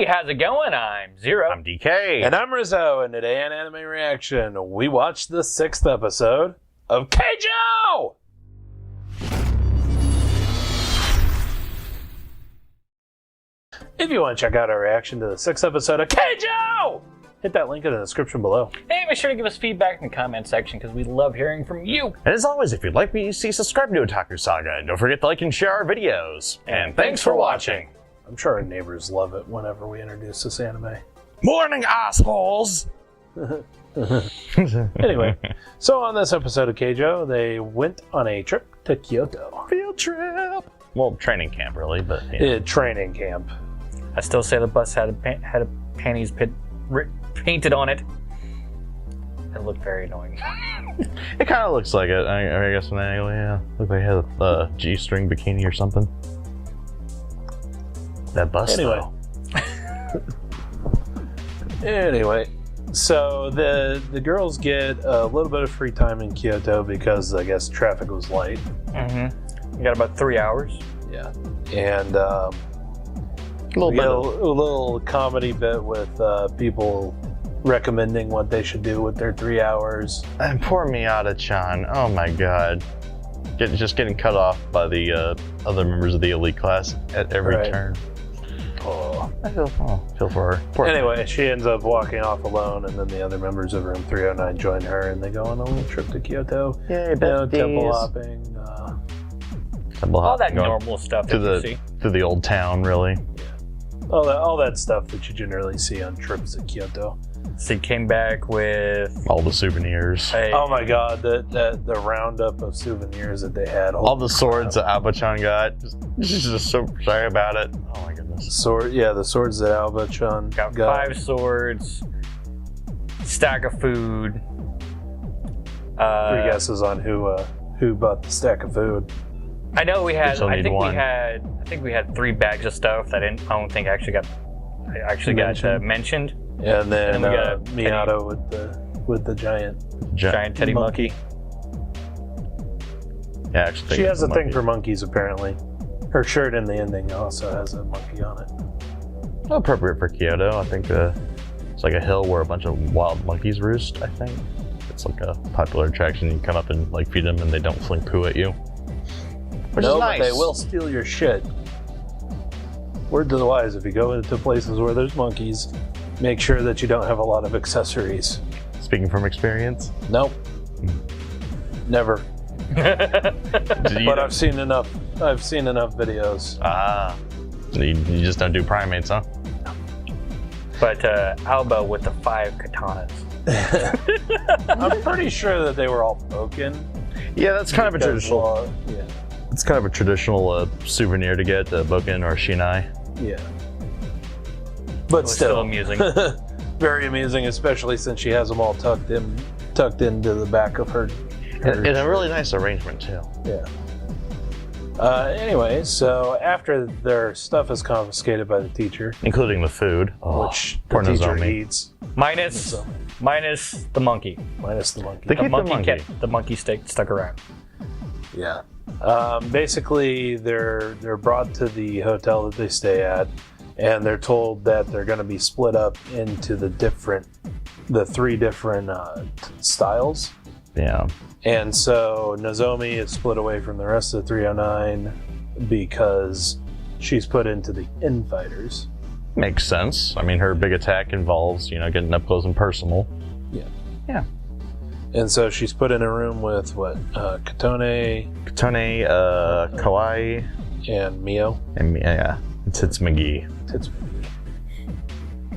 how's it going? I'm Zero. I'm DK. And I'm Rizzo, and today on Anime Reaction, we watched the 6th episode of Keijo! If you want to check out our reaction to the 6th episode of Keijo, hit that link in the description below. Hey, make sure to give us feedback in the comment section because we love hearing from you. And as always, if you like what you see, subscribe to Otaku Saga. And don't forget to like and share our videos. And thanks for watching. I'm sure our neighbors love it whenever we introduce this anime. Morning, assholes! Anyway, so on this episode of Keijo, they went on a trip to Kyoto. Field trip! Well, training camp, really, but... Yeah. Training camp. I still say the bus had a panties painted on it. It looked very annoying. It kind of looks like it, I guess, yeah. Looked like it had a G-string bikini or something. That bus, anyway. Anyway, so the girls get a little bit of free time in Kyoto because I guess traffic was light. Mm-hmm. We got about 3 hours. Yeah, and a a little comedy bit with people recommending what they should do with their 3 hours. And poor Miyata-chan, oh my god. Just getting cut off by the other members of the elite class at every turn. Oh. I feel for her. Poor anyway, thing. she ends up walking off alone, and then the other members of Room 309 join her, and they go on a little trip to Kyoto. Yay, temple hopping. All that normal stuff that you see. To the old town, really. Yeah. All that stuff that you generally see on trips to Kyoto. So he came back with... all the souvenirs. Oh my god, the roundup of souvenirs that they had. All the swords that Alba-chan got. She's just so sorry about it. Oh my goodness. The swords that Alba-chan got 5 swords, stack of food. 3 guesses on who bought the stack of food. I know we had. I think we had 3 bags of stuff that I don't think actually got mentioned. And then we got Miyato with the giant teddy monkey. Yeah, actually, she has a thing for monkeys apparently. Her shirt in the ending also has a monkey on it. Appropriate for Kyoto. I think it's like a hill where a bunch of wild monkeys roost. I think it's like a popular attraction. You come up and like feed them, and they don't fling poo at you. Which is nice. But they will steal your shit. Word to the wise: if you go into places where there's monkeys, make sure that you don't have a lot of accessories. Speaking from experience? Nope. Never. But I've seen enough. I've seen enough videos. Ah. You just don't do primates, huh? But Alba with the 5 katanas. I'm pretty sure that they were all broken. Yeah, that's kind of a traditional. Yeah. It's kind of a traditional souvenir to get, boken or shinai. Yeah. But still amusing. Very amusing, especially since she has them all tucked into the back of her. In a really nice arrangement too. Yeah. Anyway, so after their stuff is confiscated by the teacher, including the food, which the teacher eats, minus the monkey. Minus the monkey. The monkey stuck around. Yeah. Basically, they're brought to the hotel that they stay at, and they're told that they're going to be split up into the 3 different styles. Yeah. And so Nozomi is split away from the rest of the 309 because she's put into the infighters. Makes sense. I mean, her big attack involves, getting up close and personal. Yeah. Yeah. And so she's put in a room with Katone, Kawaii, and Mio. And Tits McGee.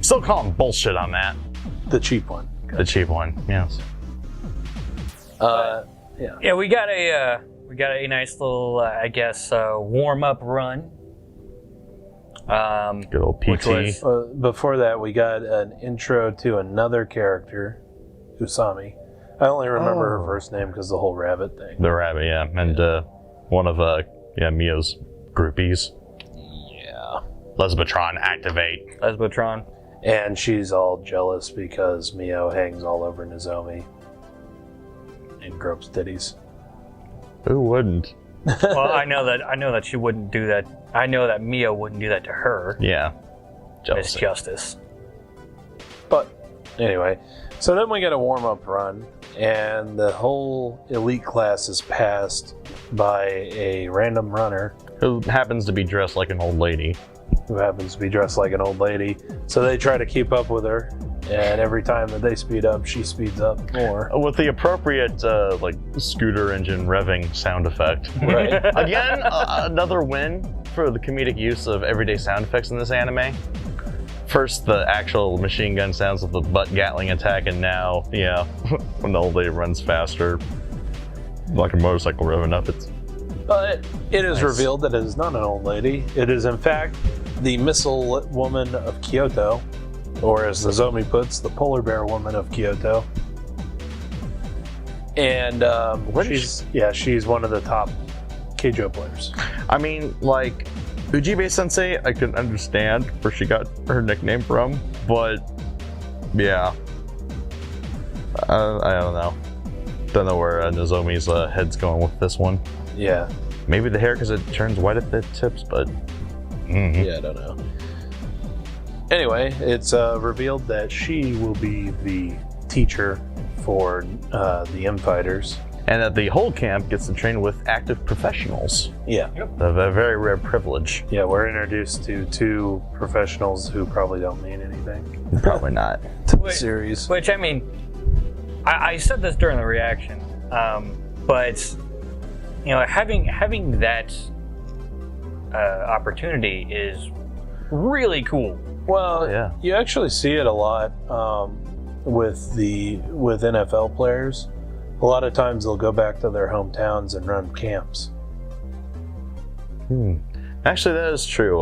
Still calling bullshit on that. The cheap one. The cheap one, yes. Yeah, we got a nice little, warm up run. Good old PT. Before that, we got an intro to another character, Usami. I only remember her first name because the whole rabbit thing. The rabbit, yeah, and one of Mio's groupies. Yeah. Lesbotron, activate. Lesbotron. And she's all jealous because Mio hangs all over Nozomi and gropes titties. Who wouldn't? Well, I know that she wouldn't do that. I know that Mio wouldn't do that to her. Yeah. Miss Justice. But anyway, so then we get a warm-up run, and the whole elite class is passed by a random runner who happens to be dressed like an old lady. So they try to keep up with her, and every time that they speed up, she speeds up more. With the appropriate, scooter engine revving sound effect. Right. Again, another win for the comedic use of everyday sound effects in this anime. First, the actual machine gun sounds of the butt Gatling attack, and now, when the old lady runs faster, like a motorcycle revving up, But it is revealed that it is not an old lady. It is, in fact, the missile woman of Kyoto, or as Nozomi puts, the polar bear woman of Kyoto. And she's one of the top Keijo players. I mean, like, Ujime Sensei, I can understand where she got her nickname from, but yeah, I don't know. Don't know where Nozomi's head's going with this one. Yeah. Maybe the hair because it turns white at the tips, but yeah, I don't know. Anyway, it's revealed that she will be the teacher for the M fighters. And that the whole camp gets to train with active professionals. Yeah. A very rare privilege. Yeah, we're introduced to two professionals who probably don't mean anything. Probably not. To the series. Which, I mean, I said this during the reaction, but, having that opportunity is really cool. Well, yeah. You actually see it a lot with NFL players. A lot of times they'll go back to their hometowns and run camps. Actually, that is true.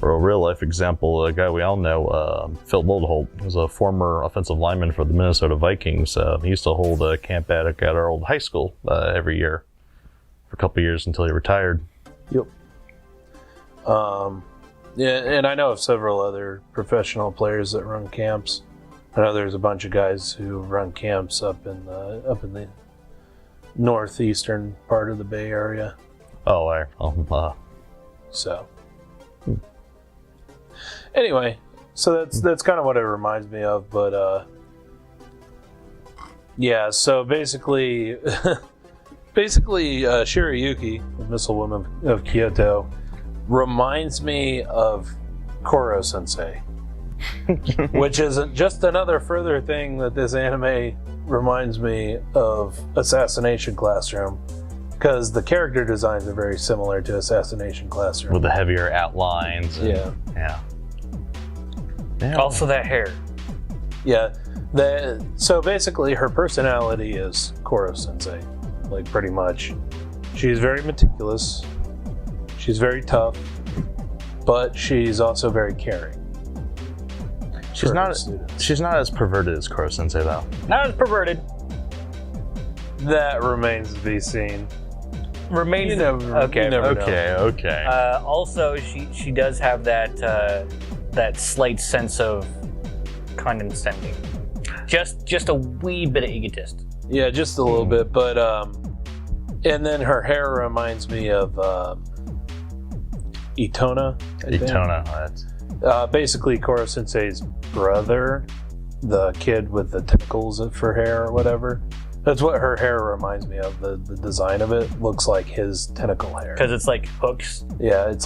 For a real life example, a guy we all know, Phil Boldholt, was a former offensive lineman for the Minnesota Vikings. He used to hold a camp at our old high school every year for a couple of years until he retired. Yep. Yeah, and I know of several other professional players that run camps. I know there's a bunch of guys who run camps up in the northeastern part of the Bay Area. So. Anyway, so that's kind of what it reminds me of, but yeah. So basically, Shirayuki, the Missile Woman of Kyoto, reminds me of Koro Sensei. Which is just another further thing that this anime reminds me of Assassination Classroom, because the character designs are very similar to Assassination Classroom. With the heavier outlines. Yeah. Also that hair. Yeah. So basically her personality is Koro Sensei, like pretty much. She's very meticulous, she's very tough, but she's also very caring. She's not as perverted as Koro Sensei, though. Not as perverted. That remains to be seen. Okay. Also, she does have that slight sense of condescending. Just a wee bit of egotist. Yeah, just a little bit, but and then her hair reminds me of Itona. Itona. Basically, Koro Sensei's brother, the kid with the tentacles for hair or whatever. That's what her hair reminds me of. The design of it looks like his tentacle hair. Because it's like hooks? Yeah, it's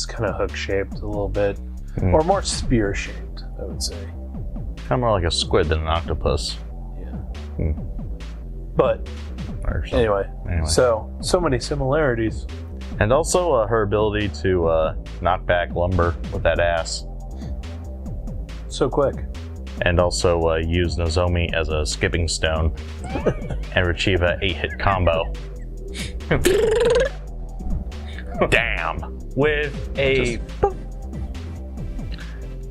kind of hook-shaped a little bit. Or more spear-shaped, I would say. Kind of more like a squid than an octopus. Yeah. But, anyway. So many similarities. And also her ability to knock back lumber with that ass. So quick. And also use Nozomi as a skipping stone and achieve a 8-hit combo. Damn. With a...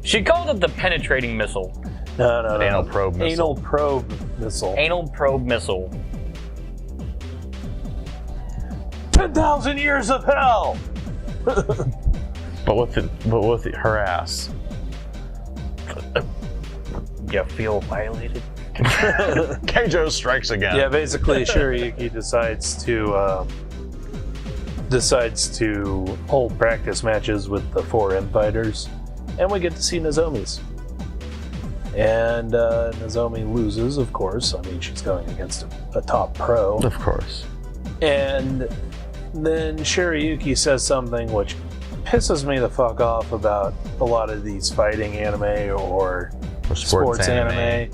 She called it the penetrating missile. No. Anal probe missile. Anal probe missile. Anal probe missile. 10,000 years of hell! but with her ass. You feel violated? Keijo strikes again. Yeah, basically Shirayuki decides to hold practice matches with the 4 M fighters and we get to see Nozomi's. And Nozomi loses, of course. I mean, she's going against a top pro. Of course. And then Shirayuki says something which pisses me the fuck off about a lot of these fighting anime or sports anime.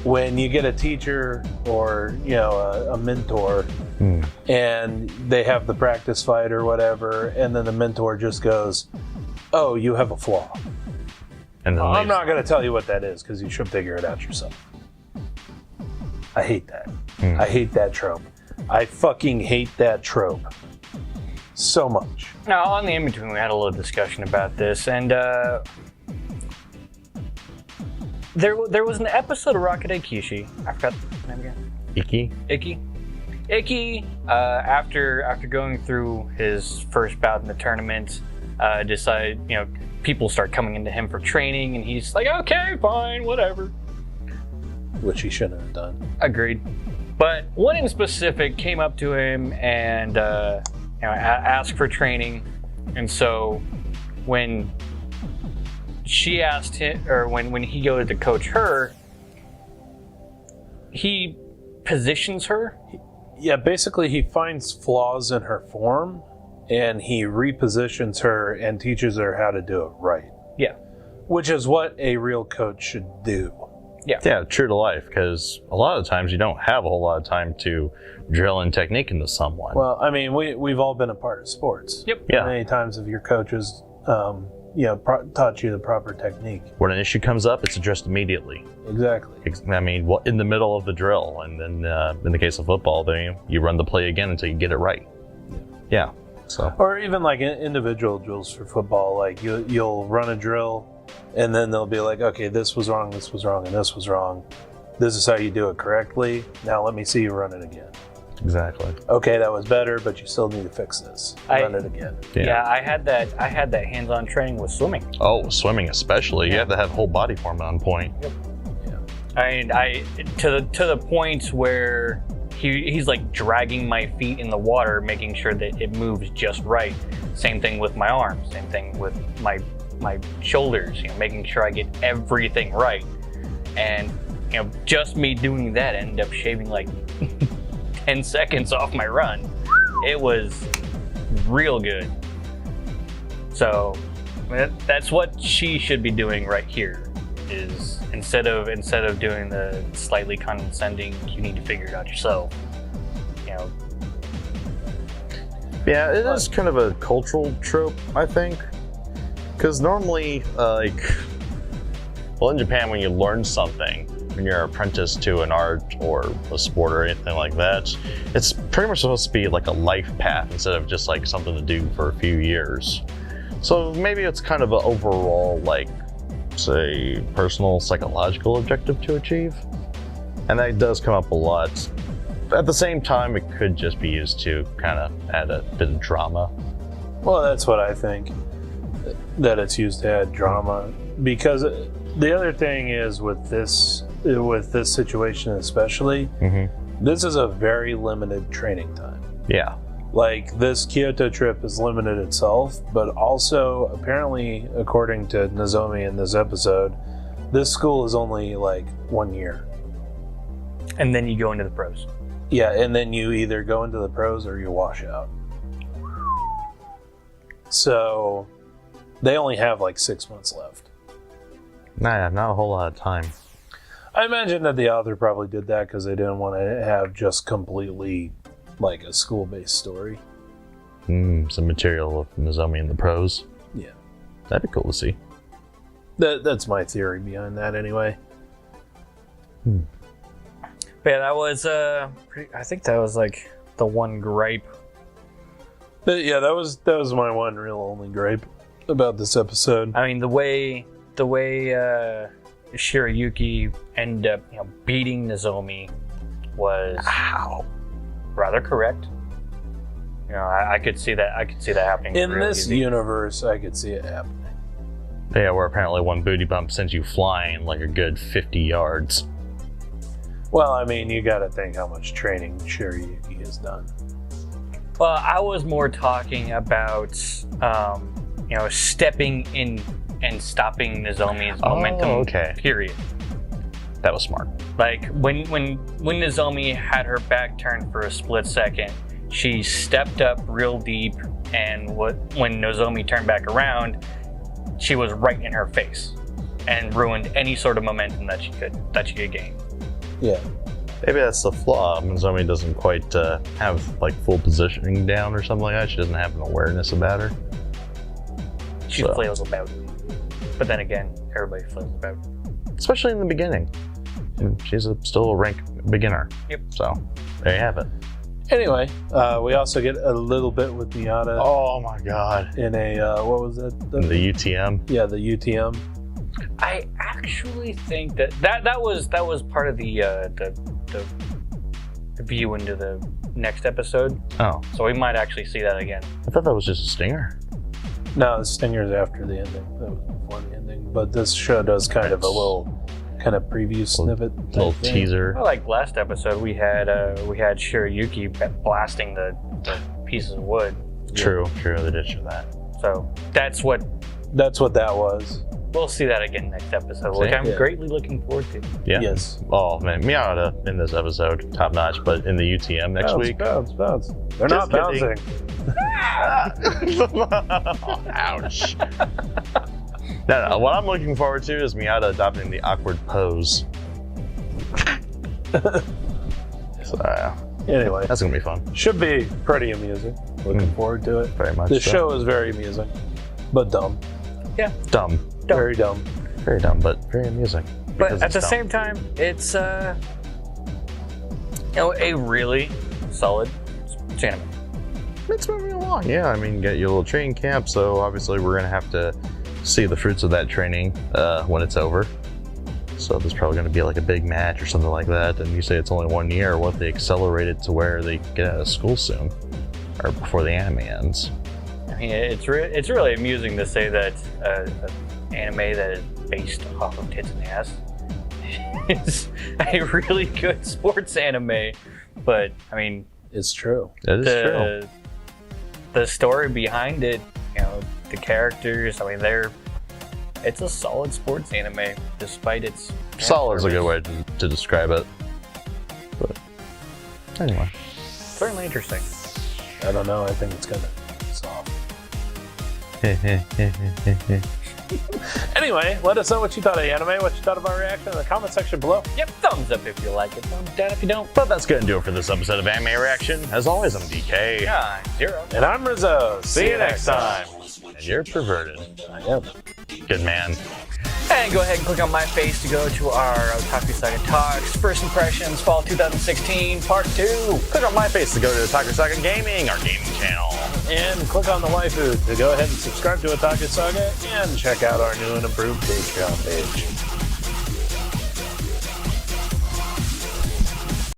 When you get a teacher or, you know, a mentor and they have the practice fight or whatever, and then the mentor just goes, "Oh, you have a flaw." And then I'm not going to tell you what that is because you should figure it out yourself. I hate that. I hate that trope. I fucking hate that trope so much. Now, on the in-between, we had a little discussion about this, and there was an episode of Rocket Kishi. I forgot the name again. Icky, after going through his first bout in the tournament, decided, you know, people start coming into him for training, and he's like, okay, fine, whatever. Which he shouldn't have done. Agreed. But one in specific came up to him and asked for training, and so when she asked him, or when he goes to coach her, he positions her. Yeah, basically he finds flaws in her form and he repositions her and teaches her how to do it right. Yeah. Which is what a real coach should do. Yeah, true to life, because a lot of times you don't have a whole lot of time to drill in technique into someone. Well, I mean, we've all been a part of sports. Yep. Yeah. How many times have your coaches taught you the proper technique? When an issue comes up, it's addressed immediately. Exactly. I mean, in the middle of the drill, and then in the case of football, then you run the play again until you get it right. Yeah. So. Or even like individual drills for football, like you'll run a drill, and then they'll be like, okay, this was wrong, and this was wrong. This is how you do it correctly. Now let me see you run it again. Exactly. Okay, that was better, but you still need to fix this. Run it again. Yeah, I had that hands-on training with swimming. Oh, swimming especially. You have to have whole body form on point. Yep. Yeah. I to the point where he's like dragging my feet in the water, making sure that it moves just right. Same thing with my arms. Same thing with my shoulders. You know, making sure I get everything right. And you know, just me doing that ended up shaving like 10 seconds off my run. It was real good. So that's what she should be doing right here. Is instead of doing the slightly condescending, you need to figure it out yourself. You know. Yeah, it is kind of a cultural trope, I think. Because normally, in Japan, when you learn something, when you're an apprentice to an art or a sport or anything like that, it's pretty much supposed to be like a life path instead of just like something to do for a few years. So maybe it's kind of an overall, like, say, personal psychological objective to achieve. And that does come up a lot. At the same time, it could just be used to kind of add a bit of drama. Well, that's what I think, that it's used to add drama. Because the other thing is with this situation especially, this is a very limited training time. Yeah. Like, this Kyoto trip is limited itself, but also, apparently, according to Nozomi in this episode, this school is only, like, 1 year. And then you go into the pros. Yeah, and then you either go into the pros or you wash out. So, they only have, like, 6 months left. Nah, not a whole lot of time. I imagine that the author probably did that because they didn't want to have just completely, like, a school-based story. Some material of Nozomi and the pros. Yeah. That'd be cool to see. That's my theory behind that, anyway. But yeah, that was I think that was like the one gripe. But yeah, that was my one real only gripe about this episode. I mean, the way Shirayuki ended up, you know, beating Nozomi was rather correct. You know, I could see that. I could see that happening. In really this easy. universe, I could see it happening. Yeah, where apparently one booty bump sends you flying like a good 50 yards. Well, I mean, you got to think how much training Shirayuki has done. Well, I was more talking about, you know, stepping and stopping Nozomi's momentum. Okay. Period. That was smart. Like when Nozomi had her back turned for a split second, she stepped up real deep, and when Nozomi turned back around, she was right in her face and ruined any sort of momentum that she could gain. Yeah. Maybe that's the flaw. Nozomi doesn't quite have like full positioning down or something like that. She doesn't have an awareness about her. She flails about. But then again, everybody flails about. Especially in the beginning. And she's still a rank beginner. Yep. So, there you have it. Anyway, we also get a little bit with Miata Oh my god. in a, what was it? The UTM. Yeah, the UTM. I actually think that was part of the view into the next episode. Oh. So we might actually see that again. I thought that was just a stinger. No, the Stinger's after the ending. That was before the ending. But this show does kind of a little kind of preview snippet. Little thing. teaser. Well, like last episode, we had Shiroyuki blasting the pieces of wood. True, they did show that. So that's what that was. we'll see that again next episode, which I'm greatly looking forward to. Yeah. Yes. Oh man, Miata in this episode, top notch, but in the UTM next week. Bounce. They're not Just bouncing. Ouch. No, what I'm looking forward to is Miata adopting the awkward pose. So, Anyway, that's gonna be fun. should be pretty amusing. Looking forward to it. Very much. This so. show is very amusing, but dumb. Dumb. Very dumb. Very dumb, but very amusing. But at the same time, it's a really solid anime. It's moving along. Yeah, I mean, get your little training camp, so obviously we're gonna have to see the fruits of that training when it's over. So there's probably going to be like a big match or something like that. And you say it's only 1 year. What, they accelerate it to where they get out of school soon, or before the anime ends? I mean, it's really amusing to say that an anime that is based off of tits and ass is a really good sports anime. But I mean, It's true. That is true. The story behind it, the characters. I mean, it's a solid sports anime, despite its... Solid is a good way to describe it. But anyway. Certainly interesting. I don't know. I think it's kind of soft. Anyway, let us know what you thought of the anime, what you thought of our reaction in the comment section below. Yep, thumbs up if you like it, thumbs down if you don't. But that's going to do it for this episode of Anime Reaction. As always, I'm DK. Yeah, Zero. And I'm Rizzo. See you next time. And you're perverted. I am. Good man. And go ahead and click on my face to go to our Otaku Saga Talks First Impressions Fall 2016 Part 2. Click on my face to go to Otaku Saga Gaming, our gaming channel. And click on the waifu to go ahead and subscribe to Otaku Saga and check out our new and improved Patreon page.